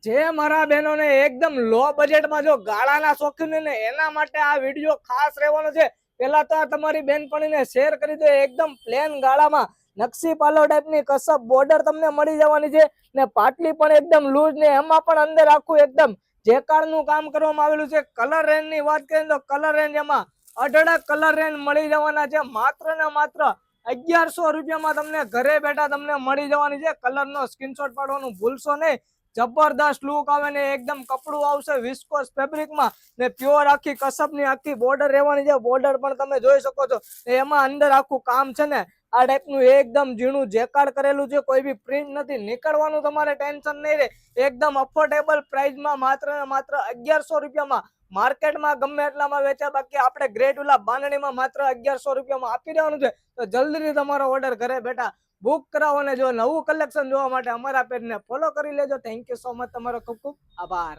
જે મારા બહેનોને એકદમ લો બજેટમાં જો ગાળાના શોખીન ને એના માટે આ વિડીયો ખાસ રહેવાનો છે। પેલા તો આ તમારી બેનપણીને શેર કરી દો। એકદમ પ્લેન ગાળામાં નકશી પાલો ટાઈપની કસબ બોર્ડર તમને મળી જવાની છે ને પાટલી પણ એકદમ લૂઝ ને એમાં પણ અંદર આખું એકદમ જેકાર્ડનું કામ કરવામાં આવેલું છે। કલર રેન્જ ની વાત કરીએ તો કલર રેન્જ એમાં અઢળક કલર રેન્જ મળી જવાના છે। માત્ર ને માત્ર 1100 રૂપિયામાં તમને ઘરે બેઠા તમને મળી જવાની છે। કલરનો સ્ક્રીનશોટ પાડવાનું ભૂલશો નહીં। જબરદસ્ત લુક આવે ને એકદમ કપડું આવશે વિસ્કોસ ફેબ્રિકમાં ને પ્યોર આખી કસબની આખી બોર્ડર રહેવાની છે। બોર્ડર પણ તમે જોઈ શકો છો। એમાં અંદર આખું કામ છે ને આ ટાઈપનું એકદમ ઝીણું જેકાર્ડ કરેલું છે। કોઈ બી પ્રિન્ટ નથી નીકળવાનું તમારે ટેન્શન નહીં રહે। એકદમ અફોર્ડેબલ પ્રાઇસમાં માત્ર ને માત્ર 1100 રૂપિયામાં માર્કેટમાં ગમે એટલામાં વેચા બાકી આપણે ગ્રેટ ઉલા બાંધણીમાં માત્ર 1100 રૂપિયામાં આપી દેવાનું છે। તો જલ્દીથી તમારો ઓર્ડર ઘરે બેઠા બુક કરાવો ને જો નવું કલેક્શન જોવા માટે અમારા પેજને ફોલો કરી લેજો। થેન્ક યુ સો મચ, તમારો ખૂબ ખૂબ આભાર।